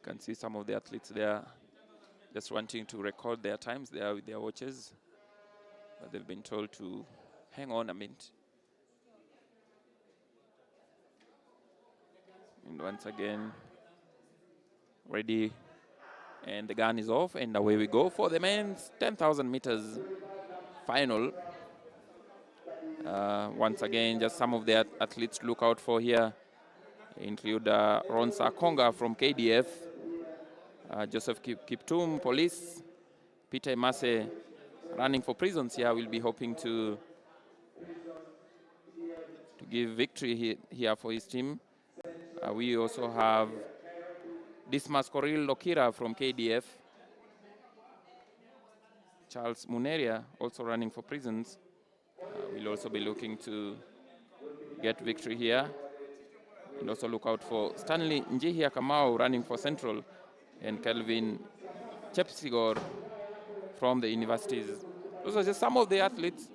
can see some of the athletes there just wanting to record their times there with their watches. But they've been told to hang on a minute. And once again, ready. And the gun is off, and away we go for the men's 10,000 meters final. Once again, just some of the athletes to look out for here include Ronsa Konga from KDF, Joseph Kiptum, Police, Peter Mase running for prisons here. Will be hoping to give victory here for his team. We also have Dismas Koril Lokira from KDF, Charles Muneria also running for prisons. We'll also be looking to get victory here. And also look out for Stanley Njihia Kamau running for Central, and Kelvin Chepsigor from the universities. Those are just some of the athletes,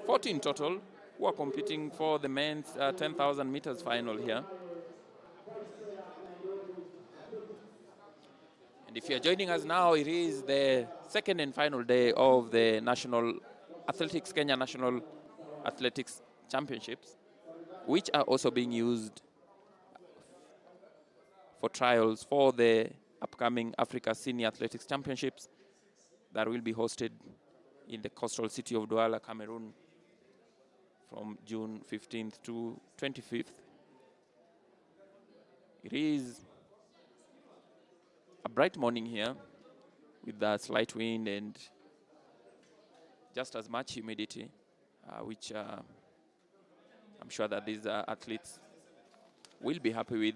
14 total, who are competing for the men's 10,000 meters final here. And if you're joining us now, it is the second and final day of the Kenya National Athletics Championships, which are also being used for trials for the upcoming Africa Senior Athletics Championships that will be hosted in the coastal city of Douala, Cameroon, from June 15th to 25th. It is a bright morning here with a slight wind and just as much humidity, which I'm sure that these athletes will be happy with.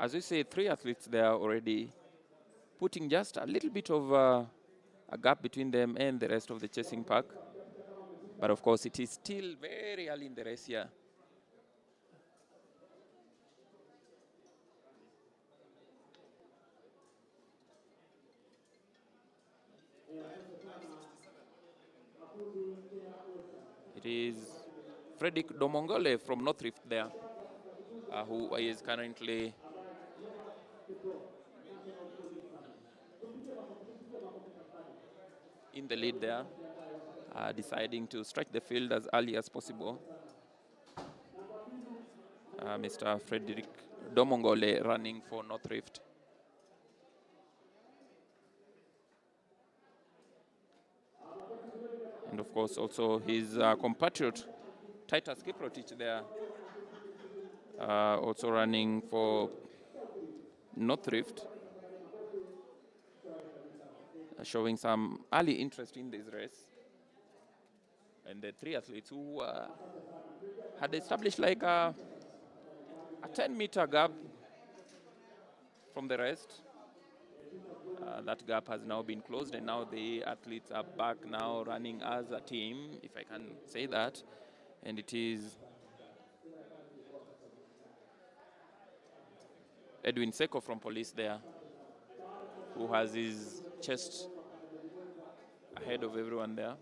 As we say, 3 athletes there already putting just a little bit of a gap between them and the rest of the chasing pack. But of course, it is still very early in the race here. It is Frederick Domongole from North Rift there, who is currently in the lead there, deciding to strike the field as early as possible. Mr. Frederick Domongole running for North Rift. And of course also his compatriot Titus Kiprotich there, also running for North Rift, showing some early interest in this race. And the 3 athletes who had established like a 10-meter gap from the rest. That gap has now been closed, and now the athletes are back now running as a team, if I can say that. And it is Edwin Seko from Police there, who has his chest ahead of everyone there.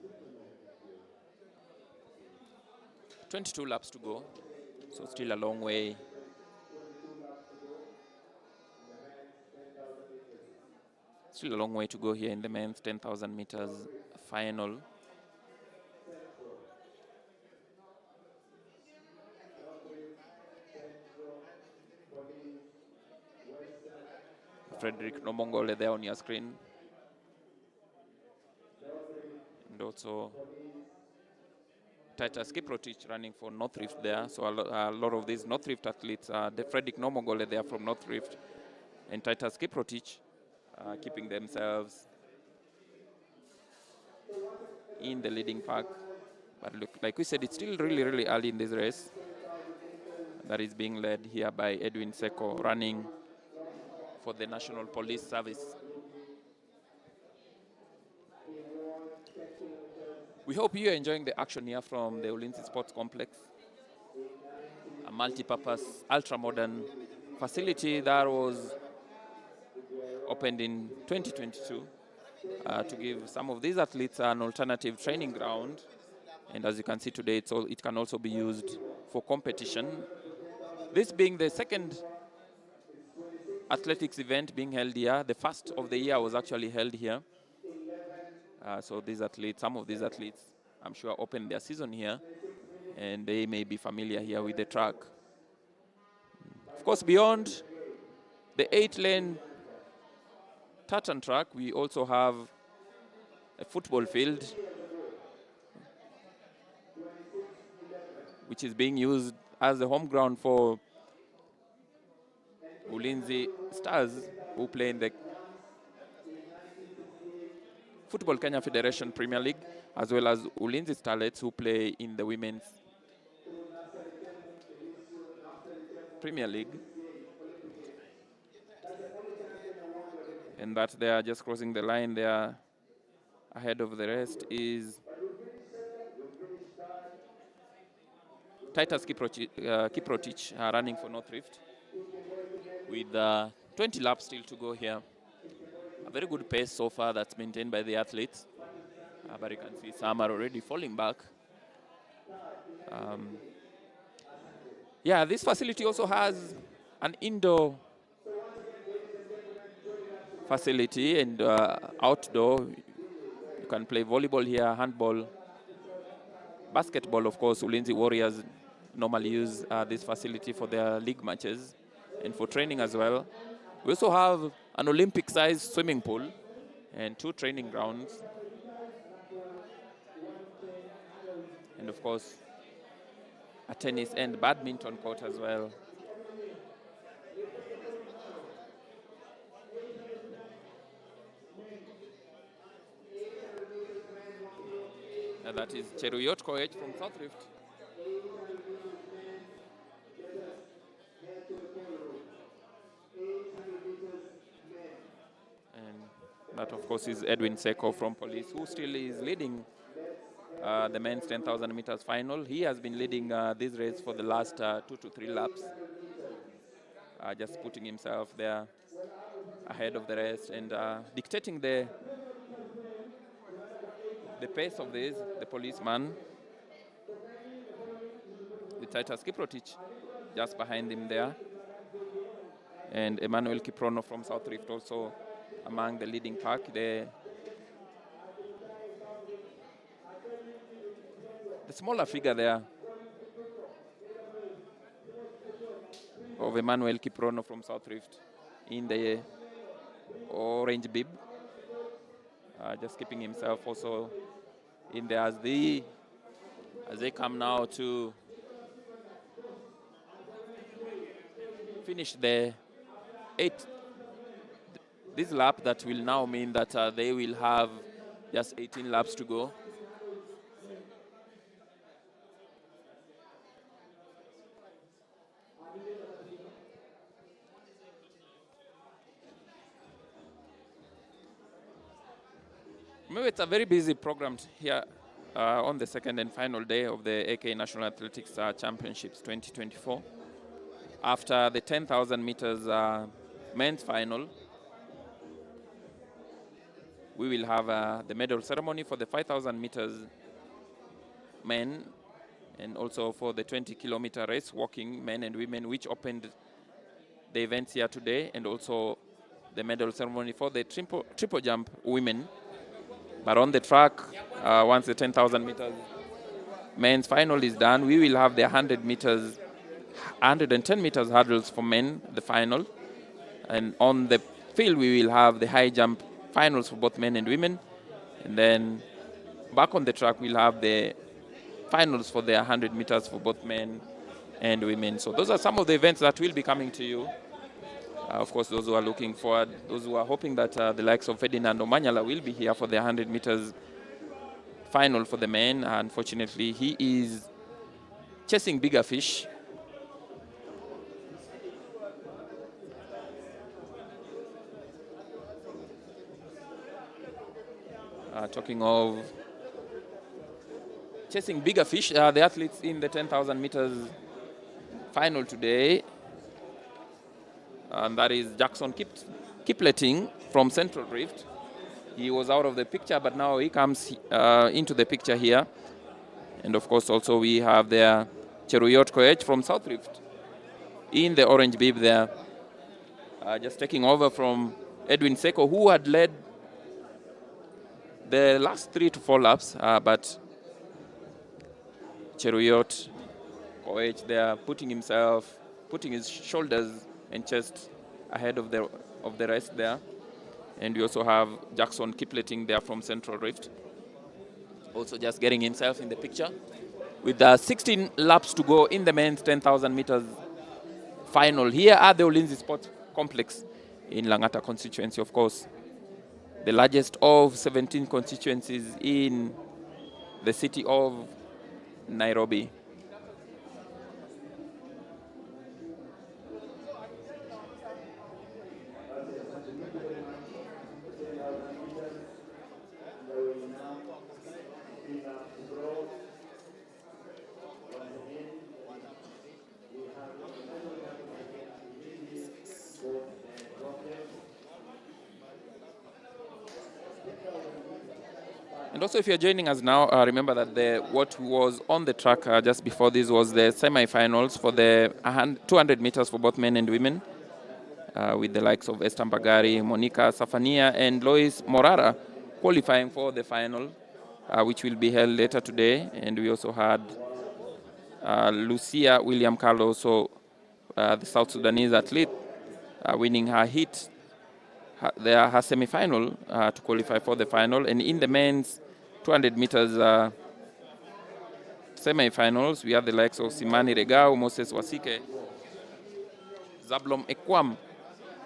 22 laps to go, so still a long way. Still a long way to go here in the men's 10,000 meters final. Frederick Nomongole there on your screen. And also Titus Kiprotich running for North Rift there. So a lot of these North Rift athletes are the Frederick Nomongole there from North Rift, and Titus Kiprotich keeping themselves in the leading pack. But look, like we said, it's still really, really early in this race that is being led here by Edwin Seko, running for the National Police Service. We hope you are enjoying the action here from the Ulinzi Sports Complex, a multi-purpose, ultra-modern facility that was opened in 2022 to give some of these athletes an alternative training ground. And as you can see today, it can also be used for competition. This being the second athletics event being held here. The first of the year was actually held here. So these athletes, some of these athletes, I'm sure opened their season here, and they may be familiar here with the track. Of course, beyond the 8-lane tartan track, we also have a football field, which is being used as the home ground for Ulinzi Stars, who play in the Football Kenya Federation Premier League, as well as Ulinzi Starlets, who play in the Women's Premier League. And that they are just crossing the line there ahead of the rest is Titus Kiprotich running for North Rift with 20 laps still to go here. A very good pace so far that's maintained by the athletes. But you can see some are already falling back. This facility also has an indoor facility and outdoor. You can play volleyball here, handball, basketball. Of course, Ulinzi Warriors normally use this facility for their league matches and for training as well. We also have an Olympic-sized swimming pool and 2 training grounds. And of course, a tennis and badminton court as well. And that is Cheruyot Koech from South Rift. And that, of course, is Edwin Seko from Police, who still is leading the men's 10,000 meters final. He has been leading this race for the last 2 to 3 laps, just putting himself there ahead of the rest and dictating the pace of this. The policeman, with Titus Kiprotich just behind him there, and Emmanuel Kiprono from South Rift also among the leading pack. The smaller figure there of Emmanuel Kiprono from South Rift in the orange bib, just keeping himself also in there as they come now to finish the this lap. That will now mean that they will have just 18 laps to go. Maybe it's a very busy program here on the second and final day of the AK National Athletics Championships 2024. After the 10,000 meters men's final, we will have the medal ceremony for the 5,000 meters men, and also for the 20-kilometer race walking men and women, which opened the events here today, and also the medal ceremony for the triple jump women. But on the track, once the 10,000 meters men's final is done, we will have the 110 meters hurdles for men, the final. And on the field, we will have the high jump finals for both men and women. And then back on the track, we'll have the finals for the 100 meters for both men and women. So those are some of the events that will be coming to you. Of course, those who are looking forward, those who are hoping that the likes of Ferdinand Omanyala will be here for the 100 meters final for the men. Unfortunately, he is chasing bigger fish. Talking of chasing bigger fish, the athletes in the 10,000 meters final today, and that is Jackson Kipleting from Central Rift. He was out of the picture, but now he comes into the picture here. And of course, also we have there Cheruyot Koech from South Rift in the orange bib there, just taking over from Edwin Seko, who had led the last 3 to 4 laps, but Cheruyot Koech there putting his shoulders and chest ahead of the rest there. And we also have Jackson Kipleting there from Central Rift, also just getting himself in the picture. With 16 laps to go in the men's 10,000 meters final here at the Ulinzi Sports Complex in Langata constituency, of course, the largest of 17 constituencies in the city of Nairobi. And also, if you're joining us now, remember that what was on the track just before this was the semi-finals for the 200 meters for both men and women, with the likes of Esther Mbagari, Monica Safania, and Lois Morara qualifying for the final, which will be held later today. And we also had Lucia William Carlos, so the South Sudanese athlete, winning her heat, her semi-final to qualify for the final. And in the men's 200 meters semi-finals, we have the likes of Simani Regau, Moses Wasike, Zablom Ekwam,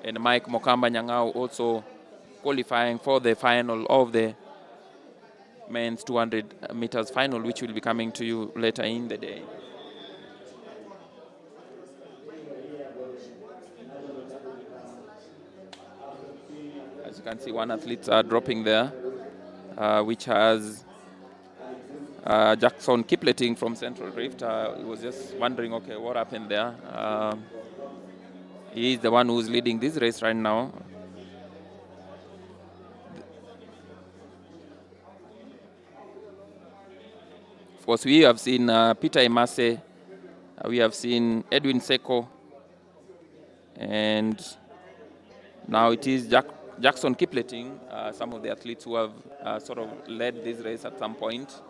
and Mike Mokamba Nyang'au also qualifying for the final of the men's 200 meters final, which will be coming to you later in the day. As you can see, one athlete dropping there, which has Jackson Kipleting from Central Rift. He was just wondering, okay, what happened there? He is the one who's leading this race right now. Of course, we have seen Peter Emase, we have seen Edwin Seko, and now it is Jackson Kipleting, some of the athletes who have sort of led this race at some point.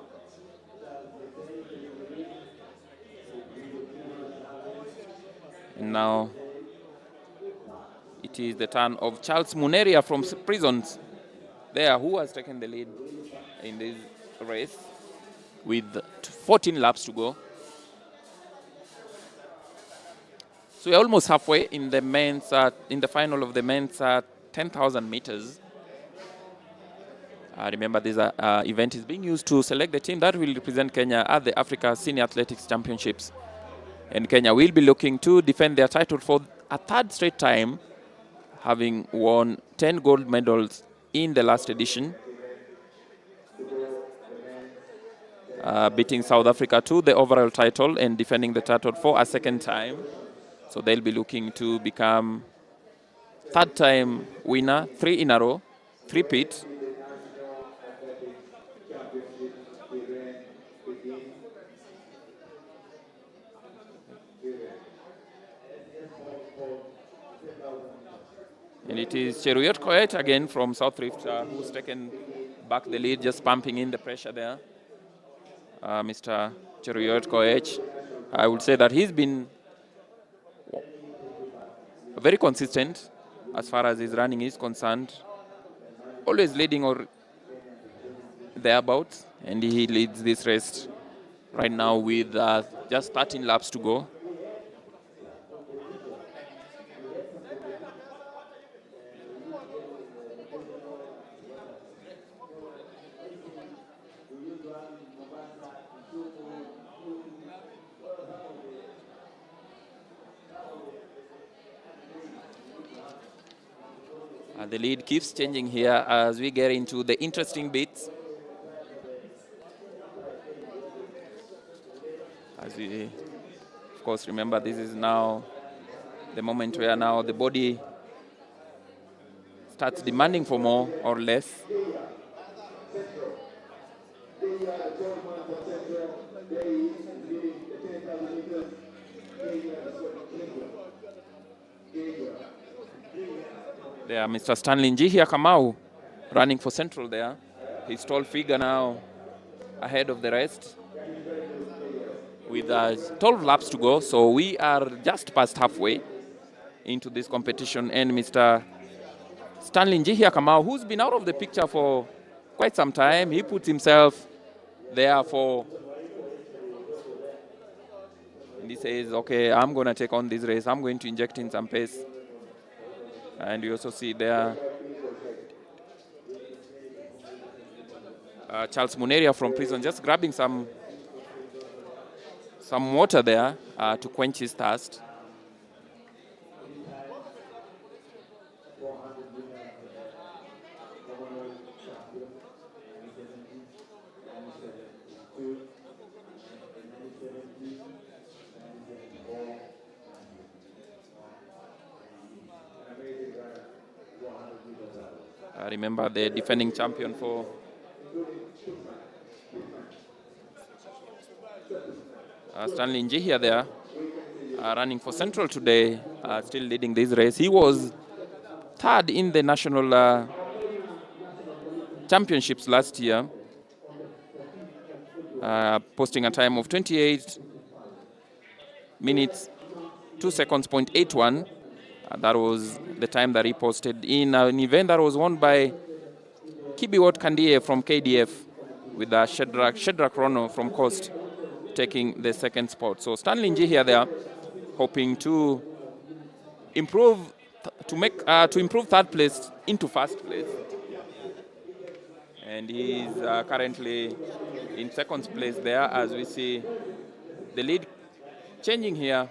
And now it is the turn of Charles Muneria from Prisons there, who has taken the lead in this race with 14 laps to go. So we're almost halfway in the men's, in the final of the men's 10,000 meters. Remember, this event is being used to select the team that will represent Kenya at the Africa Senior Athletics Championships. And Kenya will be looking to defend their title for a third straight time, having won 10 gold medals in the last edition, beating South Africa to the overall title and defending the title for a second time. So they'll be looking to become third-time winner, 3 in a row, three-peat. And it is Cheruyot Koech again from South Rift who's taken back the lead, just pumping in the pressure there. Mr. Cheruyot Koech, I would say that he's been very consistent as far as his running is concerned, always leading or thereabouts, and he leads this race right now with just 13 laps to go. The lead keeps changing here as we get into the interesting bits. As we, of course, remember, this is now the moment where now the body starts demanding for more or less. There, Mr. Stanley Njihia Kamau running for Central there. His tall figure now ahead of the rest with 12 laps to go. So we are just past halfway into this competition. And Mr. Stanley Njihia Kamau, who's been out of the picture for quite some time, he puts himself there for... And he says, okay, I'm going to take on this race. I'm going to inject in some pace. And you also see there Charles Muneria from Prison just grabbing some water there to quench his thirst. Remember the defending champion for Stanley Njihia there, running for Central today, still leading this race. He was third in the national championships last year, posting a time of 28 minutes, 2 seconds, 0.81. That was the time that he posted in an event that was won by Kibiwot Kandie from KDF, with Shedrack Rono from Coast taking the second spot. So Stanley Njihia there, hoping to improve third place into first place, and he's currently in second place there, as we see the lead changing here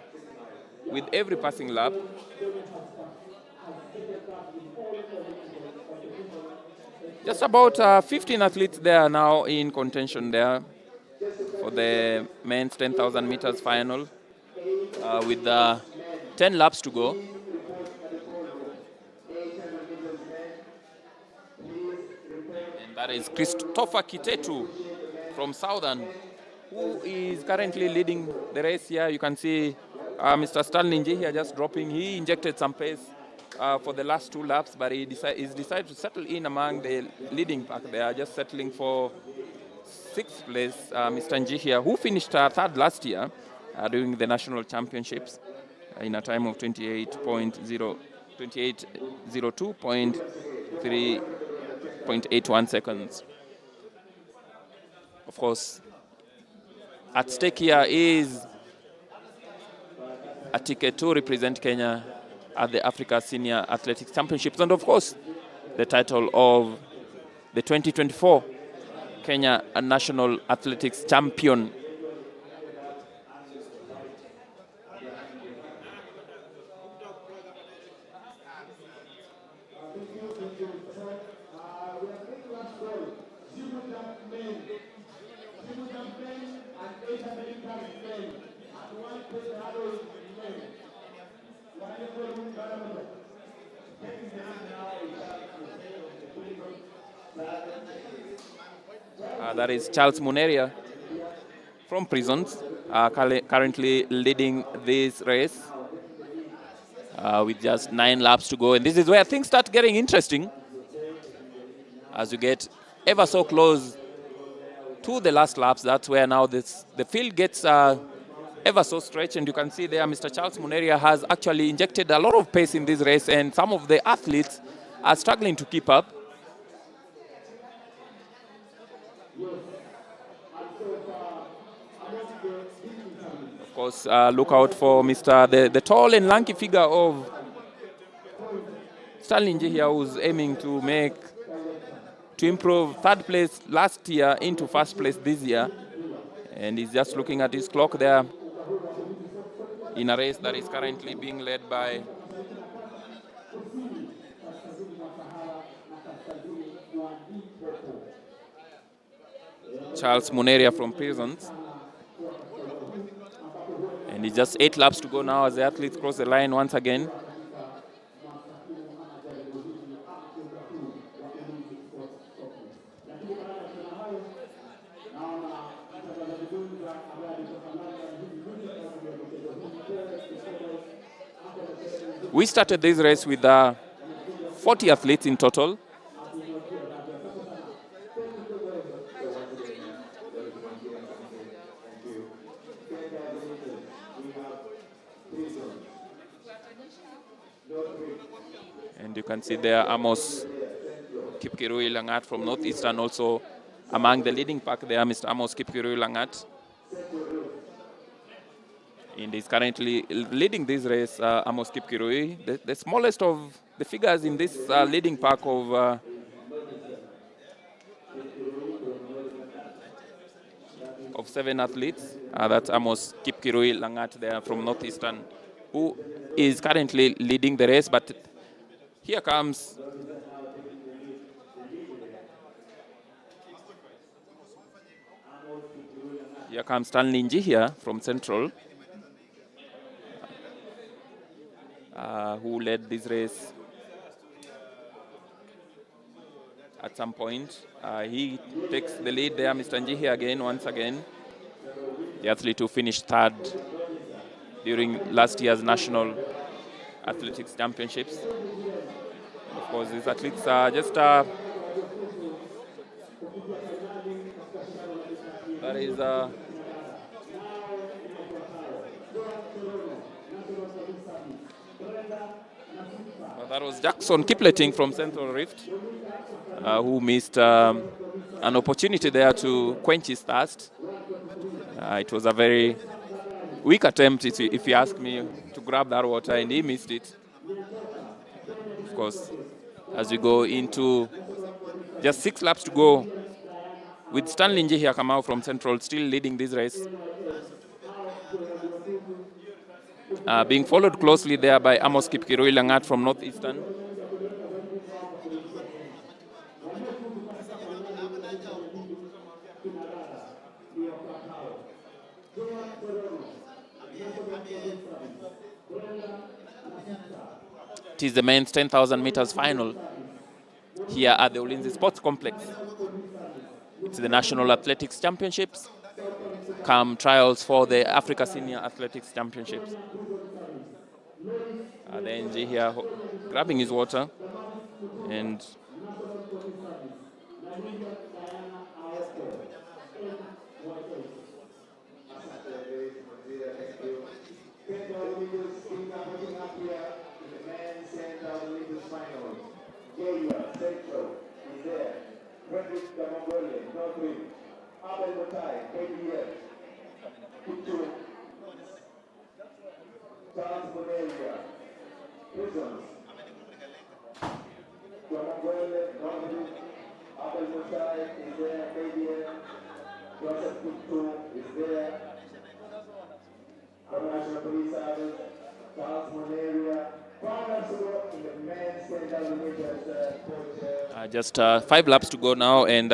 with every passing lap. Just about 15 athletes there now in contention there for the men's 10,000 meters final, with 10 laps to go. And that is Christopher Kitetu from Southern, who is currently leading the race here. You can see Mr. Stanley Njihia just dropping. He injected some pace for the last 2 laps, but he's decided to settle in among the leading pack. They are just settling for 6th place. Mr. Njihia, who finished third last year during the national championships in a time of 28.02.3.81 seconds. Of course, at stake here is a ticket to represent Kenya at the Africa Senior Athletics Championships, and of course, the title of the 2024 Kenya National Athletics Champion. That is Charles Muneria from Prisons, currently leading this race with just 9 laps to go. And this is where things start getting interesting as you get ever so close to the last laps. That's where now the field gets ever so stretched. And you can see there Mr. Charles Muneria has actually injected a lot of pace in this race, and some of the athletes are struggling to keep up. Of course, look out for the tall and lanky figure of Stanley Njihia, who's aiming to improve third place last year into first place this year. And he's just looking at his clock there in a race that is currently being led by Charles Muneria from Prisons. And it's just 8 laps to go now as the athletes cross the line once again. We started this race with 4 40 athletes in total. And you can see there Amos Kipkirui Langat from Northeastern also among the leading pack there, Mr. Amos Kipkirui Langat. And is currently leading this race, Amos Kipkirui, the smallest of the figures in this leading pack of 7 athletes. That's Amos Kipkirui Langat there from Northeastern, who is currently leading the race. But here comes Stanley Njihia from Central, who led this race at some point. He takes the lead there, Mr. Njihia again, once again. The athlete who finished 3rd during last year's National Athletics Championships. And of course, these athletes are just that is that was Jackson Kipleting from Central Rift, who missed an opportunity there to quench his thirst. It was a very weak attempt, if you ask me, to grab that water, and he missed it. Of course, as we go into just 6 laps to go, with Stanley Njihia Kamau from Central still leading this race. Being followed closely there by Amos Kipkirui Langat from Northeastern. It is the men's 10,000 meters final here at the Ulinzi Sports Complex. It's the National Athletics Championships, come trials for the Africa Senior Athletics Championships. The NG here grabbing his water, and just 5 laps to go now, and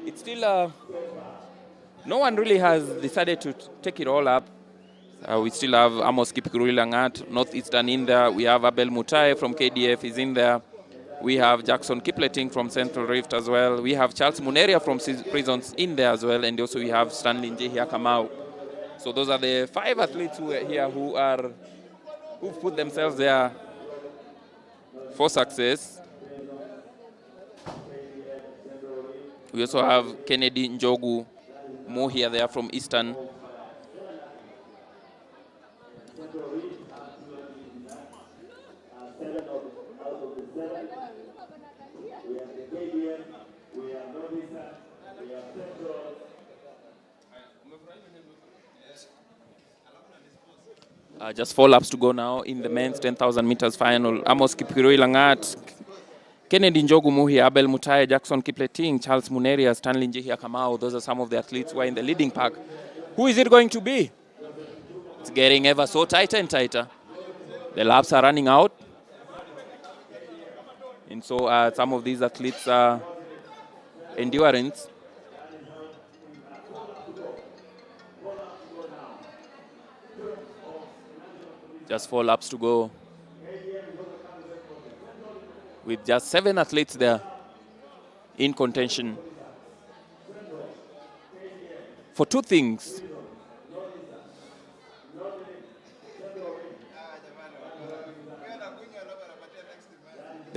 it's still no one really has decided to take it all up. We still have Amos Kipkirui Langat, Northeastern in there. We have Abel Mutai from KDF is in there. We have Jackson Kipleting from Central Rift as well. We have Charles Muneria from Prisons in there as well, and also we have Stanley Njihia Kamau. So those are the 5 athletes who are here who've put themselves there for success. We also have Kennedy Njogu Mohia there from Eastern. Just 4 laps to go now in the men's 10,000 meters final. Amos Kipkirui Langat, Kennedy Njogu Muhi, Abel Mutai, Jackson Kipleting, Charles Muneria, Stanley Njihia Kamau. Those are some of the athletes who are in the leading pack. Who is it going to be? It's getting ever so tighter and tighter. The laps are running out. And so some of these athletes are endurance. Just 4 laps to go, with just 7 athletes there in contention for 2 things.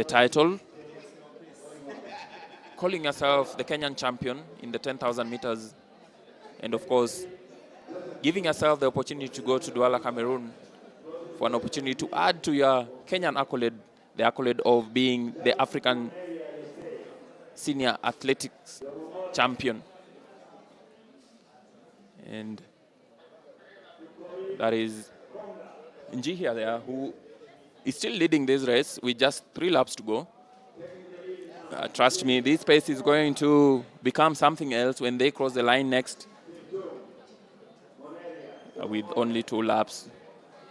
the title, calling herself the Kenyan champion in the 10,000 meters, and of course, giving herself the opportunity to go to Douala, Cameroon, for an opportunity to add to your Kenyan accolade, the accolade of being the African senior athletics champion. And that is Njihia there, who is still leading this race with just 3 laps to go. Trust me, this pace is going to become something else when they cross the line next, with only 2 laps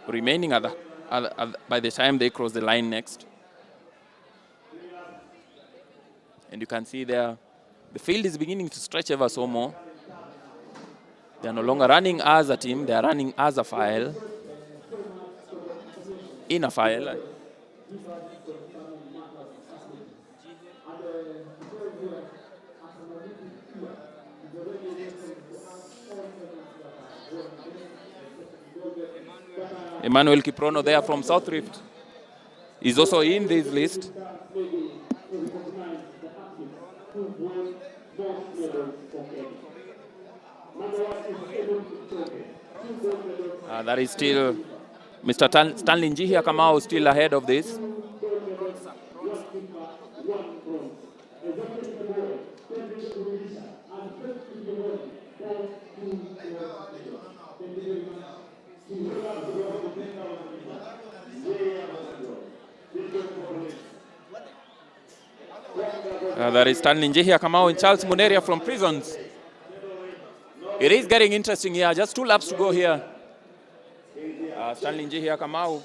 remaining by the time they cross the line next. And you can see there, the field is beginning to stretch ever so more. They are no longer running as a team, they are running as a file, in a file. Emmanuel Kiprono there from South Rift is also in this list. That is still Mr. Stanley Njihia Kamau still ahead of this. That is Stanley Njihia Kamau and Charles Muneria from Prisons. It is getting interesting here. Just 2 laps to go here. Stanley Njihia Kamau.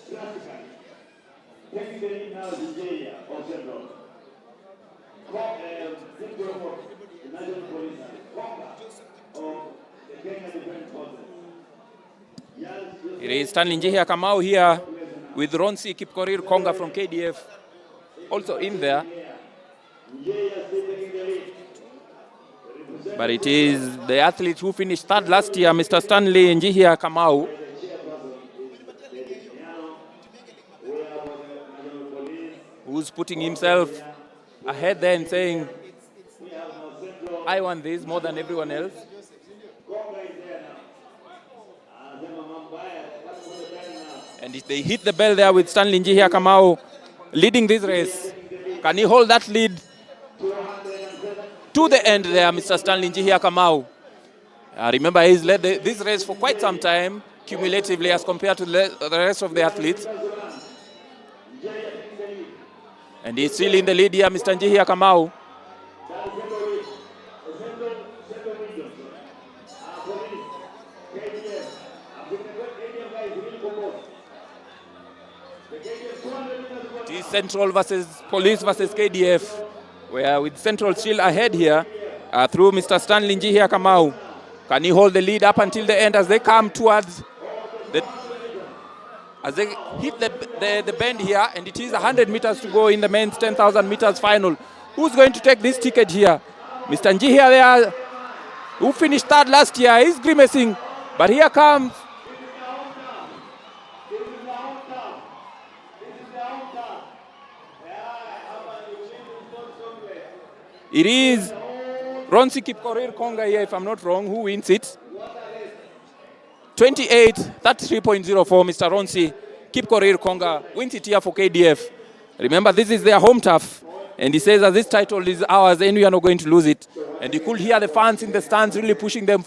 It is Stanley Njihia Kamau here with Ronsi Kipkorir Konga from KDF also in there. But it is the athlete who finished 3rd last year, Mr. Stanley Njihia Kamau. Who's putting himself ahead there and saying, I want this more than everyone else. And if they hit the bell there with Stanley Njihia Kamau leading this race, can he hold that lead to the end there, Mr. Stanley Njihia Kamau? Remember, he's led this race for quite some time, cumulatively, as compared to the rest of the athletes. And he's still in the lead here, Mr. Njihia Kamau. It is Central versus Police versus KDF, where with Central still ahead here through Mr. Stanley Njihia Kamau. Can he hold the lead up until the end as they come towards as they hit the bend here, and it is 100 meters to go in the men's 10,000 meters final. Who's going to take this ticket here? Mr. Njihia there, who finished 3rd last year, is grimacing, but here comes it is Ronsi Kipkorir Konga here, if I'm not wrong, who wins it. 28:33.04, Mr. Ronsi Kipkorir Konga wins it here for KDF. Remember, this is their home turf, and he says that this title is ours and we are not going to lose it. And you could hear the fans in the stands really pushing them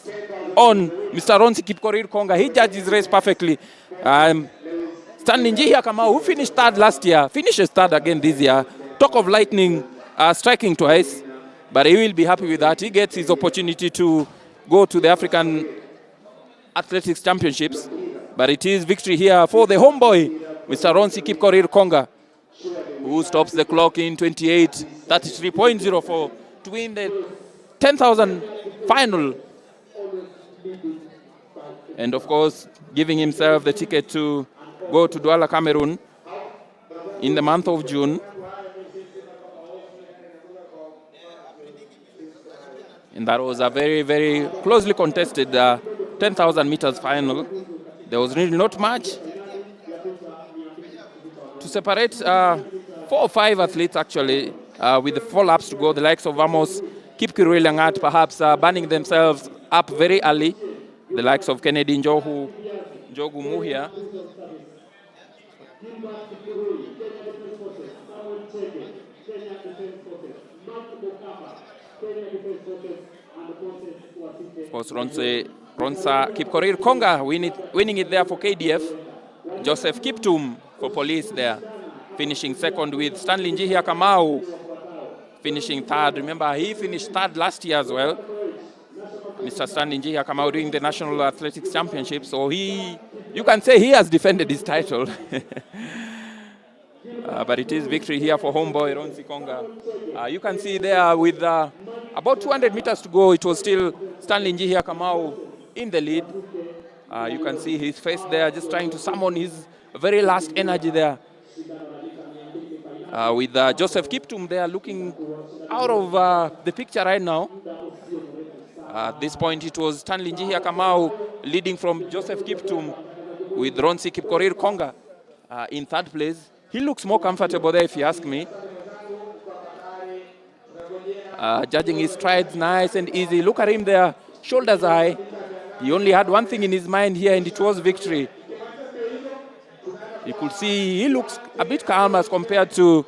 on. Mr. Ronsi Kipkorir Konga, he judged his race perfectly. Stanley Njihia Kamau, who finished 3rd last year, finishes 3rd again this year. Talk of lightning, striking twice, but he will be happy with that. He gets his opportunity to go to the African Athletics Championships, but it is victory here for the homeboy, Mr. Ronsi Kipkorir Konga, who stops the clock in 28:33.04 to win the 10,000 final, and of course giving himself the ticket to go to Douala, Cameroon in the month of June. And that was a very, very closely contested 10,000 meters final. There was really not much to separate 4 or 5 athletes actually with the 4 laps to go. The likes of Amos Kipkirui Langat perhaps burning themselves up very early. The likes of Kennedy Njogu Muhia. Of course, Ronsa Kipkorir Konga winning it there for KDF. Joseph Kiptum for Police there, finishing second with Stanley Njihia Kamau finishing third. Remember, he finished third last year as well. Mr. Stanley Njihia Kamau during the National Athletics Championship. So you can say he has defended his title. But it is victory here for homeboy Ronsi Konga. You can see there with about 200 meters to go, it was still Stanley Njihia Kamau in the lead. You can see his face there, just trying to summon his very last energy there. With Joseph Kiptum there looking out of the picture right now. At this point, it was Stanley Njihia Kamau leading from Joseph Kiptum with Ronsi Kipkorir Konga in third place. He looks more comfortable there, if you ask me. Judging his strides nice and easy. Look at him there, shoulders high. He only had one thing in his mind here, and it was victory. You could see he looks a bit calm as compared to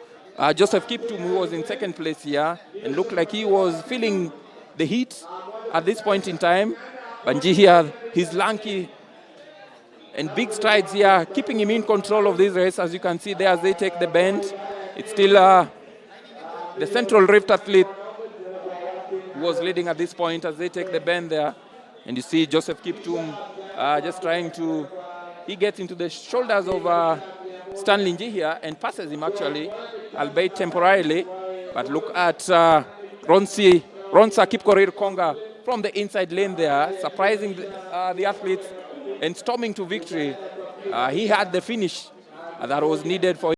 Joseph Kiptum, who was in second place here, and looked like he was feeling the heat at this point in time. But Njihia, his lanky and big strides here, keeping him in control of this race. As you can see there, as they take the bend, it's still the Central Rift athlete who was leading at this point as they take the bend there. And you see Joseph Kiptum just trying to, he gets into the shoulders of Stanley Njihia and passes him actually, albeit temporarily. But look at Ronsa Kipkorir Konga from the inside lane there, surprising the athletes and storming to victory. He had the finish that was needed for